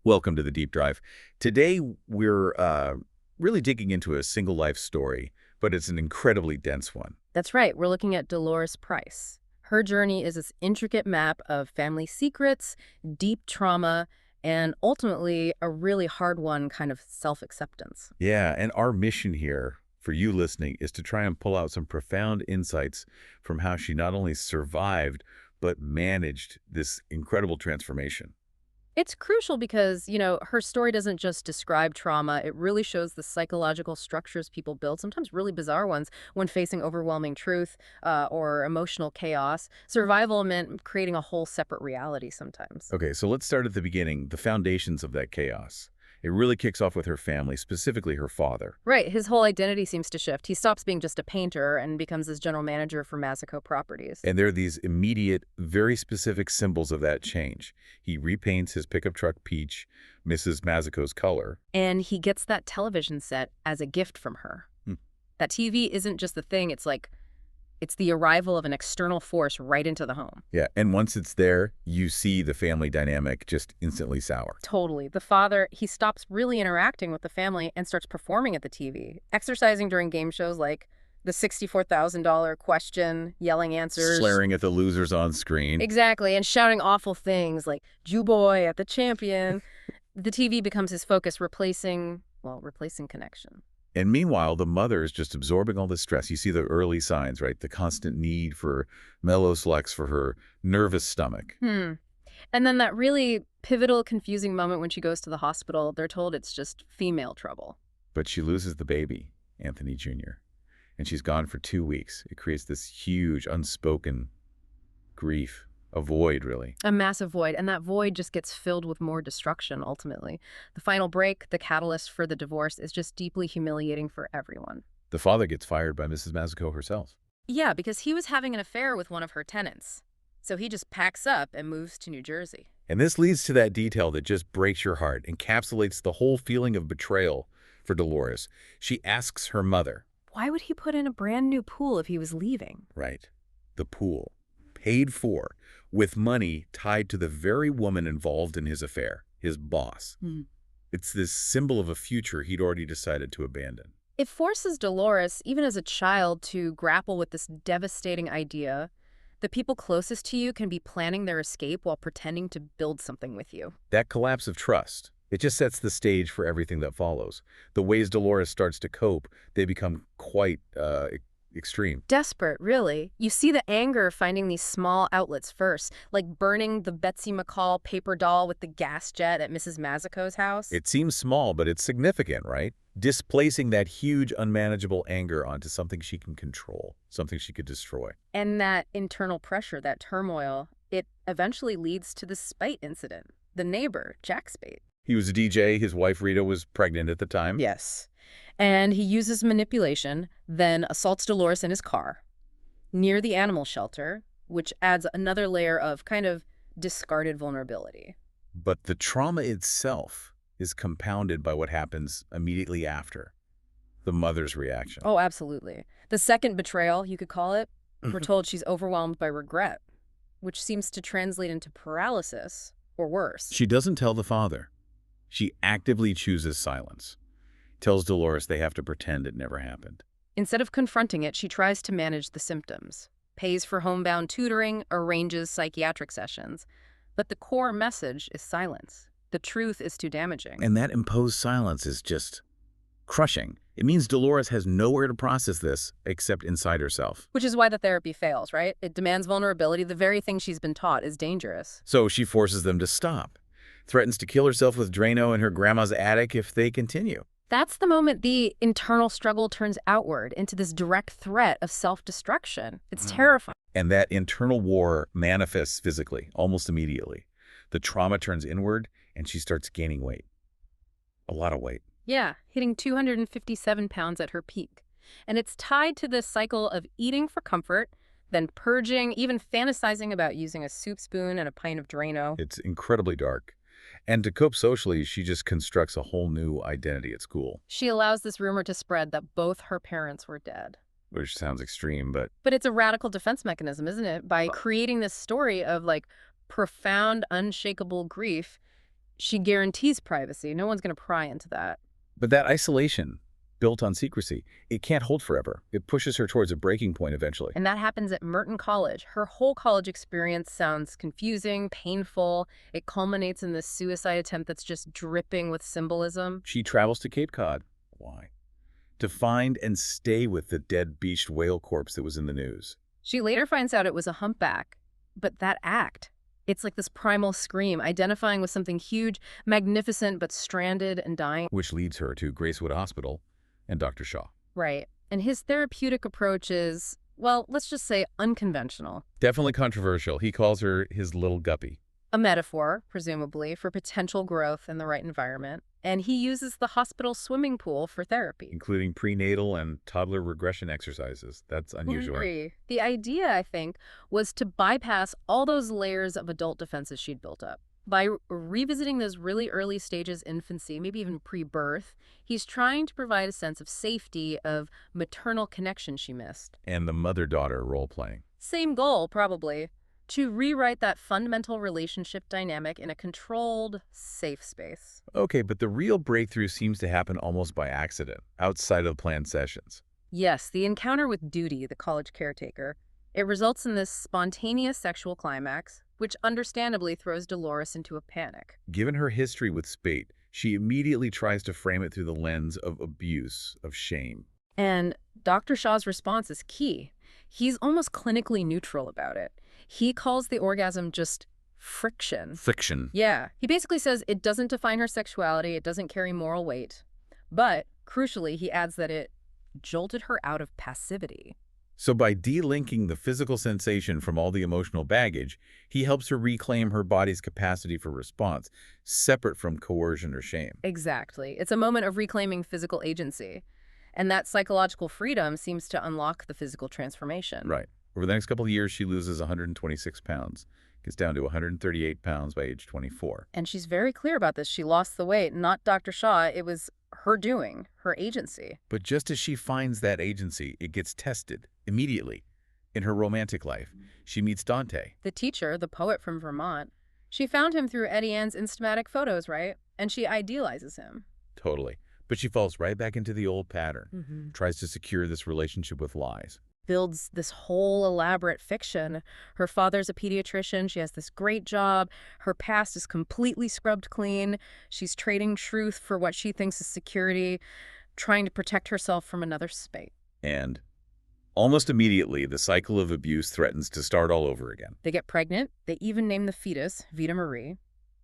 Welcome to the Deep Dive. Today, we're really digging into a single life story, but it's an incredibly dense one. That's right. We're looking at Dolores Price. Her journey is this intricate map of family secrets, deep trauma, and ultimately a really hard-won kind of self-acceptance. Yeah, and our mission here for you listening is to try and pull out some profound insights from how she not only survived, but managed this incredible transformation. It's crucial because, her story doesn't just describe trauma. It really shows the psychological structures people build, sometimes really bizarre ones, when facing overwhelming truth or emotional chaos. Survival meant creating a whole separate reality sometimes. Okay, so let's start at the beginning, the foundations of that chaos. It really kicks off with her family, specifically her father. Right, his whole identity seems to shift. He stops being just a painter and becomes his general manager for Masako Properties. And there are these immediate, very specific symbols of that change. He repaints his pickup truck peach, Mrs. Mazako's color. And he gets that television set as a gift from her. Hmm. That TV isn't just the thing, it's the arrival of an external force right into the home. Yeah, and once it's there, you see the family dynamic just instantly sour. Totally. The father, he stops really interacting with the family and starts performing at the TV, exercising during game shows like the $64,000 question, yelling answers. Slaring at the losers on screen. Exactly, and shouting awful things like, "Jew boy" at the champion. The TV becomes his focus, replacing connection. And meanwhile, the mother is just absorbing all this stress. You see the early signs, right? The constant need for Mellow-Slex for her nervous stomach. And then that really pivotal, confusing moment when she goes to the hospital, they're told it's just female trouble. But she loses the baby, Anthony Jr., and she's gone for 2 weeks. It creates this huge, unspoken grief, a void, really. A massive void, and that void just gets filled with more destruction, ultimately. The final break, the catalyst for the divorce, is just deeply humiliating for everyone. The father gets fired by Mrs. Mazako herself. Yeah, because he was having an affair with one of her tenants. So he just packs up and moves to New Jersey. And this leads to that detail that just breaks your heart, encapsulates the whole feeling of betrayal for Dolores. She asks her mother. Why would he put in a brand new pool if he was leaving? Right. The pool. Paid for, with money tied to the very woman involved in his affair, his boss. It's this symbol of a future he'd already decided to abandon. It forces Dolores, even as a child, to grapple with this devastating idea. The people closest to you can be planning their escape while pretending to build something with you. That collapse of trust, it just sets the stage for everything that follows. The ways Dolores starts to cope, they become quite extreme. Desperate, really. You see the anger finding these small outlets first, like burning the Betsy McCall paper doll with the gas jet at Mrs. Mazako's house. It seems small, but it's significant, right? Displacing that huge, unmanageable anger onto something she can control, something she could destroy. And that internal pressure, that turmoil, it eventually leads to the spite incident. The neighbor, Jack Spate. He was a DJ. His wife, Rita, was pregnant at the time. Yes. And he uses manipulation, then assaults Dolores in his car near the animal shelter, which adds another layer of kind of discarded vulnerability. But the trauma itself is compounded by what happens immediately after, the mother's reaction. Oh, absolutely. The second betrayal, you could call it, we're told she's overwhelmed by regret, which seems to translate into paralysis, or worse. She doesn't tell the father. She actively chooses silence. Tells Dolores they have to pretend it never happened. Instead of confronting it, she tries to manage the symptoms, pays for homebound tutoring, arranges psychiatric sessions. But the core message is silence. The truth is too damaging. And that imposed silence is just crushing. It means Dolores has nowhere to process this except inside herself. Which is why the therapy fails, right? It demands vulnerability. The very thing she's been taught is dangerous. So she forces them to stop. Threatens to kill herself with Drano in her grandma's attic if they continue. That's the moment the internal struggle turns outward into this direct threat of self-destruction. It's terrifying. And that internal war manifests physically, almost immediately. The trauma turns inward, and she starts gaining weight. A lot of weight. Yeah, hitting 257 pounds at her peak. And it's tied to this cycle of eating for comfort, then purging, even fantasizing about using a soup spoon and a pint of Drano. It's incredibly dark. And to cope socially, she just constructs a whole new identity at school. She allows this rumor to spread that both her parents were dead. Which sounds extreme, but... But it's a radical defense mechanism, isn't it? By creating this story of, profound, unshakable grief, She guarantees privacy. No one's going to pry into that. But that isolation, built on secrecy, it can't hold forever. It pushes her towards a breaking point eventually. And that happens at Merton College. Her whole college experience sounds confusing, painful. It culminates in this suicide attempt that's just dripping with symbolism. She travels to Cape Cod. Why? To find and stay with the dead beached whale corpse that was in the news. She later finds out it was a humpback. But that act, it's like this primal scream, identifying with something huge, magnificent, but stranded and dying. Which leads her to Gracewood Hospital and Dr. Shaw. Right. And his therapeutic approach is, well, let's just say unconventional. Definitely controversial. He calls her his little guppy. A metaphor, presumably, for potential growth in the right environment. And he uses the hospital swimming pool for therapy. Including prenatal and toddler regression exercises. That's unusual. I agree. The idea, I think, was to bypass all those layers of adult defenses she'd built up. By revisiting those really early stages, infancy, maybe even pre-birth, he's trying to provide a sense of safety, of maternal connection she missed. And the mother-daughter role-playing. Same goal, probably. To rewrite that fundamental relationship dynamic in a controlled, safe space. Okay, but the real breakthrough seems to happen almost by accident, outside of planned sessions. Yes, the encounter with Duty, the college caretaker, it results in this spontaneous sexual climax, which understandably throws Dolores into a panic. Given her history with Spate, she immediately tries to frame it through the lens of abuse, of shame. And Dr. Shaw's response is key. He's almost clinically neutral about it. He calls the orgasm just friction. Fiction. Yeah. He basically says it doesn't define her sexuality, it doesn't carry moral weight. But, crucially, he adds that it jolted her out of passivity. So by delinking the physical sensation from all the emotional baggage, he helps her reclaim her body's capacity for response, separate from coercion or shame. Exactly. It's a moment of reclaiming physical agency. And that psychological freedom seems to unlock the physical transformation. Right. Over the next couple of years, she loses 126 pounds, gets down to 138 pounds by age 24. And she's very clear about this. She lost the weight, not Dr. Shaw. It was her doing, her agency. But just as she finds that agency, it gets tested immediately. In her romantic life, she meets Dante. The teacher, the poet from Vermont. She found him through Eddie Ann's Instamatic photos, right? And she idealizes him. Totally. But she falls right back into the old pattern, tries to secure this relationship with lies. Builds this whole elaborate fiction. Her father's a pediatrician. She has this great job. Her past is completely scrubbed clean. She's trading truth for what she thinks is security, trying to protect herself from another Spate. And almost immediately, the cycle of abuse threatens to start all over again. They get pregnant. They even name the fetus Vita Marie.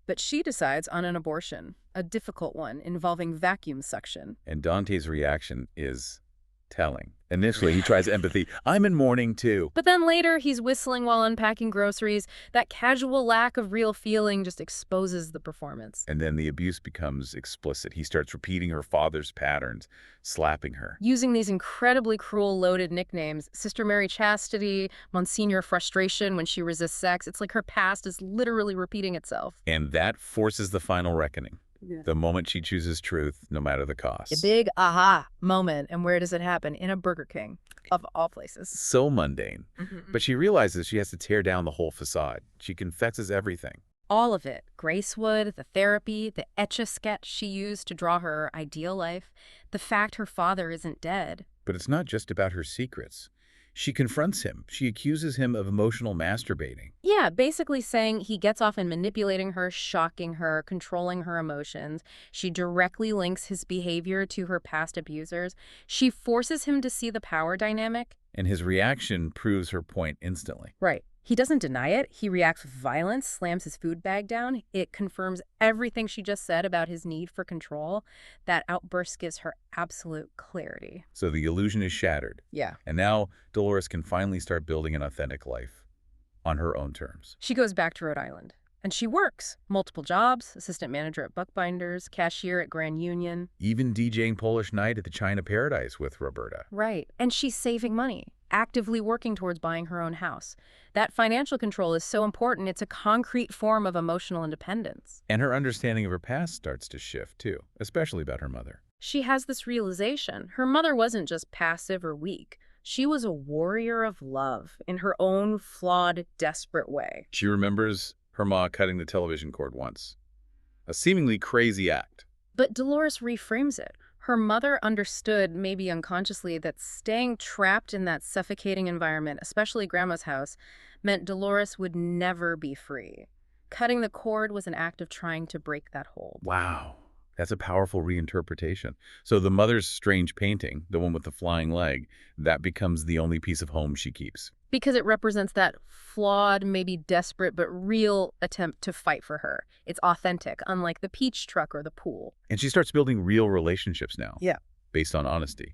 But she decides on an abortion, a difficult one involving vacuum suction. And Dante's reaction is telling. Initially, he tries empathy. I'm in mourning, too. But then later, he's whistling while unpacking groceries. That casual lack of real feeling just exposes the performance. And then the abuse becomes explicit. He starts repeating her father's patterns, slapping her. Using these incredibly cruel, loaded nicknames. Sister Mary Chastity, Monsignor Frustration when she resists sex. It's like her past is literally repeating itself. And that forces the final reckoning. Yeah. The moment she chooses truth, no matter the cost. A big aha moment. And where does it happen? In a Burger King, of all places. So mundane. But she realizes she has to tear down the whole facade. She confesses everything. All of it. Gracewood, the therapy, the Etch-a-Sketch she used to draw her ideal life, the fact her father isn't dead. But it's not just about her secrets. She confronts him. She accuses him of emotional masturbating. Yeah, basically saying he gets off in manipulating her, shocking her, controlling her emotions. She directly links his behavior to her past abusers. She forces him to see the power dynamic. And his reaction proves her point instantly. Right. He doesn't deny it. He reacts with violence, slams his food bag down. It confirms everything she just said about his need for control. That outburst gives her absolute clarity. So the illusion is shattered. Yeah. And now Dolores can finally start building an authentic life on her own terms. She goes back to Rhode Island. And she works. Multiple jobs, assistant manager at Buckbinders, cashier at Grand Union. Even DJing Polish Night at the China Paradise with Roberta. Right. And she's saving money, actively working towards buying her own house. That financial control is so important, it's a concrete form of emotional independence. And her understanding of her past starts to shift, too, especially about her mother. She has this realization. Her mother wasn't just passive or weak. She was a warrior of love in her own flawed, desperate way. She remembers her ma cutting the television cord once. A seemingly crazy act. But Dolores reframes it. Her mother understood, maybe unconsciously, that staying trapped in that suffocating environment, especially Grandma's house, meant Dolores would never be free. Cutting the cord was an act of trying to break that hold. Wow. That's a powerful reinterpretation. So the mother's strange painting, the one with the flying leg, that becomes the only piece of home she keeps. Because it represents that flawed, maybe desperate, but real attempt to fight for her. It's authentic, unlike the peach truck or the pool. And she starts building real relationships now. Yeah. Based on honesty.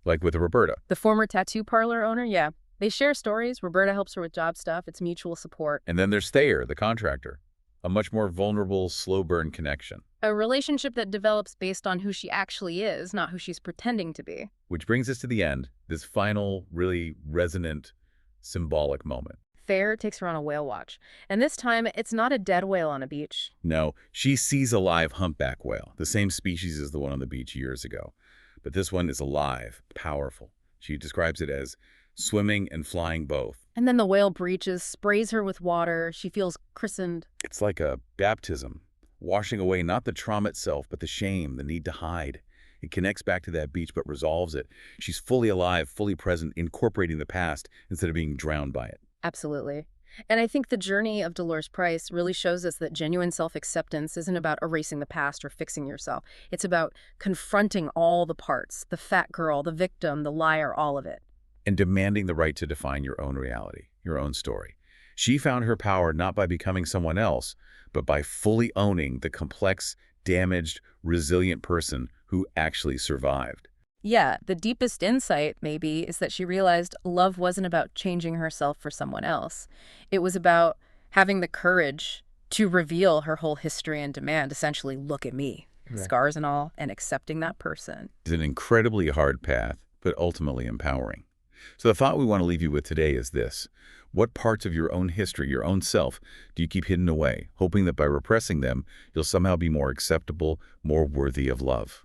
Like with Roberta. The former tattoo parlor owner, yeah. They share stories. Roberta helps her with job stuff. It's mutual support. And then there's Thayer, the contractor. A much more vulnerable, slow-burn connection. A relationship that develops based on who she actually is, not who she's pretending to be. Which brings us to the end, this final, really resonant, symbolic moment. Thayer takes her on a whale watch. And this time, it's not a dead whale on a beach. No, she sees a live humpback whale, the same species as the one on the beach years ago. But this one is alive, powerful. She describes it as swimming and flying both. And then the whale breaches, sprays her with water. She feels christened. It's like a baptism, washing away not the trauma itself, but the shame, the need to hide. It connects back to that beach, but resolves it. She's fully alive, fully present, incorporating the past instead of being drowned by it. Absolutely. And I think the journey of Dolores Price really shows us that genuine self-acceptance isn't about erasing the past or fixing yourself. It's about confronting all the parts, the fat girl, the victim, the liar, all of it. And demanding the right to define your own reality, your own story. She found her power not by becoming someone else, but by fully owning the complex, damaged, resilient person who actually survived. Yeah, the deepest insight, maybe, is that she realized love wasn't about changing herself for someone else. It was about having the courage to reveal her whole history and demand, essentially, look at me, right, scars and all, and accepting that person. It's an incredibly hard path, but ultimately empowering. So the thought we want to leave you with today is this. What parts of your own history, your own self, do you keep hidden away, hoping that by repressing them, you'll somehow be more acceptable, more worthy of love?